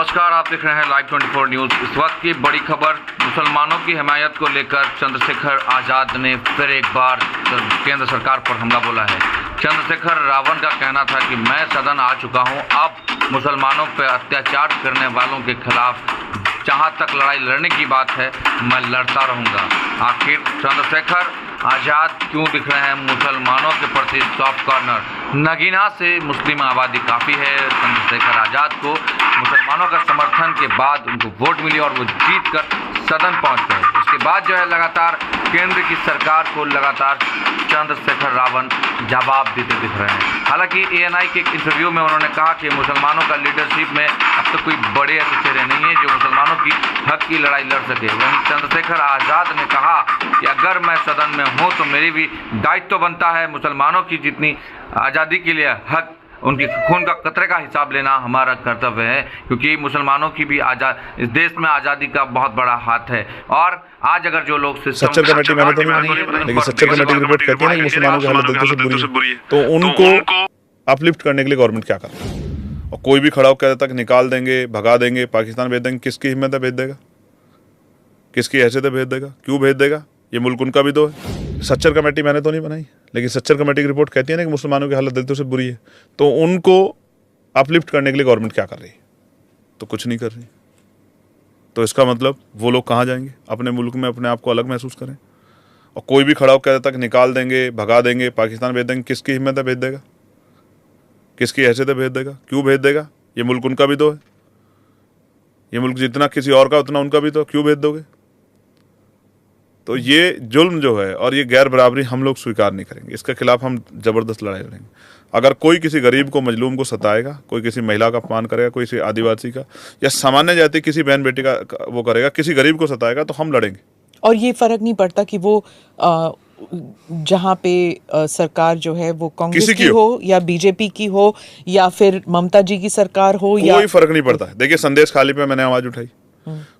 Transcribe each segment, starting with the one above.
नमस्कार, आप देख रहे हैं लाइव 24 न्यूज। इस वक्त की बड़ी खबर, मुसलमानों की हिमायत को लेकर चंद्रशेखर आज़ाद ने फिर एक बार केंद्र सरकार पर हमला बोला है। चंद्रशेखर रावण का कहना था कि मैं सदन आ चुका हूं, अब मुसलमानों पर अत्याचार करने वालों के खिलाफ जहां तक लड़ाई लड़ने की बात है, मैं लड़ता रहूंगा। आखिर चंद्रशेखर आज़ाद क्यों दिख रहे हैं मुसलमानों के प्रति सॉफ्ट कॉर्नर? नगीना से मुस्लिम आबादी काफ़ी है। चंद्रशेखर आज़ाद को मुसलमानों का समर्थन के बाद उनको वोट मिली और वो जीत कर सदन पहुंच गए। उसके बाद जो है लगातार केंद्र की सरकार को लगातार चंद्रशेखर रावण जवाब देते दिख रहे हैं। हालांकि ANI के एक इंटरव्यू में उन्होंने कहा कि मुसलमानों का लीडरशिप में अब तक कोई बड़े ऐसे चेहरे नहीं है जो मुसलमानों की हक की लड़ाई लड़ सके। वहीं चंद्रशेखर आज़ाद ने कहा कि अगर मैं सदन में हूँ तो मेरी भी दायित्व तो बनता है मुसलमानों की जितनी आज़ादी के लिए हक, उनकी खून का कतरे का हिसाब लेना हमारा कर्तव्य है, क्योंकि मुसलमानों की भी इस देश में आज़ादी का बहुत बड़ा हाथ है। और आज अगर जो लोग सच्चर कमेटी मैंने तो नहीं मानी, लेकिन सच्चर कमेटी की रिपोर्ट कहती है ना कि मुसलमानों की हालत दिल से बुरी है, तो उनको अपलिफ्ट करने के लिए गवर्नमेंट क्या कर रही है? और कोई भी खड़ा होकर कहता है कि निकाल देंगे, भगा देंगे, पाकिस्तान भेज देंगे। किसकी हिम्मत है भेज देगा? किसकी हैसियत है भेज देगा? क्यों भेज देगा? ये मुल्क उनका भी तो है। सच्चर कमेटी मैंने तो नहीं बनाई, लेकिन सच्चर कमेटी की रिपोर्ट कहती है ना कि मुसलमानों की हालत दिल से बुरी है, तो उनको अपलिफ्ट करने के लिए गवर्नमेंट क्या कर रही है? तो कुछ नहीं कर रही। तो इसका मतलब वो लोग कहाँ जाएंगे? अपने मुल्क में अपने आप को अलग महसूस करें। और कोई भी खड़ा होकर कहता है कि निकाल देंगे, भगा देंगे, पाकिस्तान भेज देंगे। किसकी हिम्मत है भेज देगा? किसकी हैसियत है भेज देगा? क्यों भेज देगा? ये मुल्क उनका भी तो है। ये मुल्क जितना किसी और का उतना उनका भी तो, क्यों भेज दोगे? तो ये जुल्म जो है और ये गैर बराबरी हम लोग स्वीकार नहीं करेंगे। इसके खिलाफ हम जबरदस्त लड़ाई लड़ेंगे। अगर कोई किसी गरीब को, मजलूम को सताएगा, कोई किसी महिला का अपमान करेगा, कोई किसी आदिवासी का या सामान्य जाति किसी बहन बेटी का वो करेगा, किसी गरीब को सताएगा, तो हम लड़ेंगे। और ये फर्क नहीं पड़ता कि वो जहाँ पे सरकार जो है वो कांग्रेस की हो या बीजेपी की हो या फिर ममता जी की सरकार हो, या कोई फर्क नहीं पड़ता। देखिए, संदेश खाली पे मैंने आवाज उठाई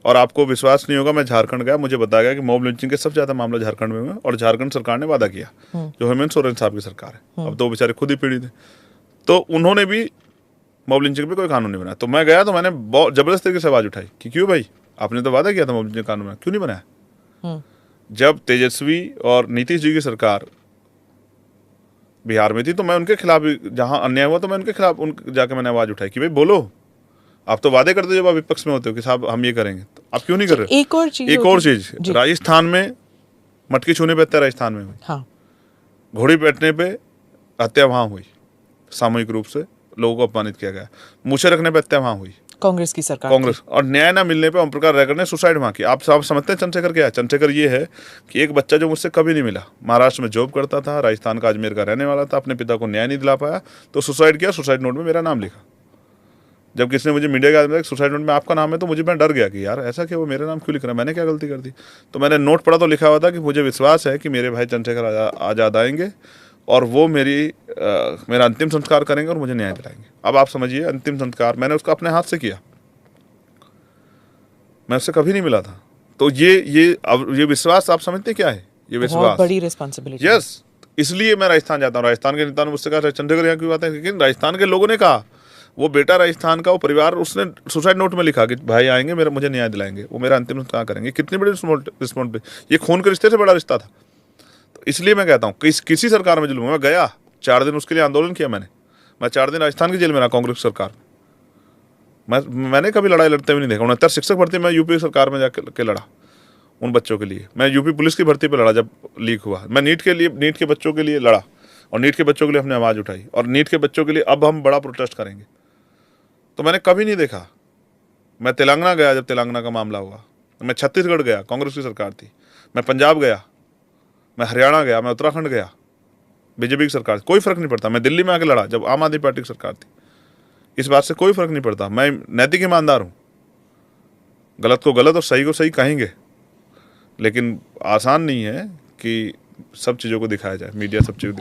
और आपको विश्वास नहीं होगा, मैं झारखंड गया, मुझे बताया गया कि मॉब लिंचिंग के सबसे ज्यादा मामला झारखंड में हुआ और झारखंड सरकार ने वादा किया, जो हेमंत सोरेन साहब की सरकार है। अब तो बेचारे खुद ही पीड़ित थे, तो उन्होंने भी मॉब लिंचिंग पे कोई कानून नहीं बनाया। तो मैं गया तो मैंने बहुत जबरदस्त तरीके से आवाज उठाई कि क्यों भाई, आपने तो वादा किया था मॉब लिंचिंग कानून बनाया, क्यों नहीं बनाया? जब तेजस्वी और नीतीश जी की सरकार बिहार में थी तो मैं उनके खिलाफ, जहां अन्याय हुआ तो मैं उनके खिलाफ जाके मैंने आवाज उठाई कि भाई बोलो, आप तो वादे करते जब आप विपक्ष में होते हो कि साहब हम ये करेंगे, तो आप क्यों नहीं कर रहे? एक और चीज राजस्थान में मटकी छूने पे हत्या राजस्थान में हुई। हाँ। घोड़ी बैठने पे हत्या वहां हुई, सामूहिक रूप से लोगों को अपमानित किया गया। मूछे रखने पे हत्या वहां हुई, कांग्रेस की सरकार, कांग्रेस। और न्याय ना मिलने पे ओम प्रकाश रायकर ने सुसाइड वहां की। आप समझते हैं चंद्रशेखर क्या है? चंद्रशेखर ये है कि एक बच्चा जो मुझसे कभी नहीं मिला, महाराष्ट्र में जॉब करता था, राजस्थान का अजमेर का रहने वाला था, अपने पिता को न्याय नहीं दिला पाया तो सुसाइड किया। सुसाइड नोट में मेरा नाम लिखा। जब किसी ने मुझे मीडिया के आदमी सुसाइड नोट में आपका नाम है, तो मैं डर गया कि यार ऐसा क्या, वो मेरा नाम क्यों लिख रहा है, मैंने क्या गलती कर दी? तो मैंने नोट पढ़ा तो लिखा हुआ था कि मुझे विश्वास है कि मेरे भाई चंद्रशेखर आज़ाद आएंगे और वो मेरा अंतिम संस्कार करेंगे और मुझे न्याय दिलाएंगे। अब आप समझिए, अंतिम संस्कार मैंने उसका अपने हाथ से किया, मैं उससे कभी नहीं मिला था। तो ये विश्वास आप समझते क्या है? ये विश्वास बड़ी रिस्पांसिबिलिटी। यस, इसलिए मैं राजस्थान जाता हूँ। राजस्थान के नेता ने मुझसे कहा चंद्रशेखर यहाँ की बात है, लेकिन राजस्थान के लोगों ने कहा, वो बेटा राजस्थान का, वो परिवार, उसने सुसाइड नोट में लिखा कि भाई आएंगे, मुझे न्याय दिलाएंगे, वो मेरा अंतिम संस्कार करेंगे। कितनी बड़ी रिस्पॉन्स, ये खून के रिश्ते से बड़ा रिश्ता था। तो इसलिए मैं कहता हूँ किसी सरकार में जुल्म, मैं गया 4 दिन उसके लिए आंदोलन किया मैं 4 दिन राजस्थान की जेल में रहा कांग्रेस सरकार में। मैंने कभी लड़ाई लड़ते हुए नहीं देखा। 69 शिक्षक भर्ती मैं यूपी सरकार में जाके लड़ा उन बच्चों के लिए। मैं यूपी पुलिस की भर्ती पे लड़ा जब लीक हुआ। मैं नीट के बच्चों के लिए लड़ा और नीट के बच्चों के लिए हमने आवाज़ उठाई और नीट के बच्चों के लिए अब हम बड़ा प्रोटेस्ट करेंगे। तो मैंने कभी नहीं देखा। मैं तेलंगाना गया जब तेलंगाना का मामला हुआ, मैं छत्तीसगढ़ गया, कांग्रेस की सरकार थी, मैं पंजाब गया, मैं हरियाणा गया, मैं उत्तराखंड गया, बीजेपी की सरकार, कोई फर्क नहीं पड़ता। मैं दिल्ली में आके लड़ा जब आम आदमी पार्टी की सरकार थी। इस बात से कोई फर्क नहीं पड़ता। मैं नैतिक ईमानदार हूँ। गलत को गलत और सही को सही कहेंगे, लेकिन आसान नहीं है कि सब चीज़ों को दिखाया जाए, मीडिया सब चीज़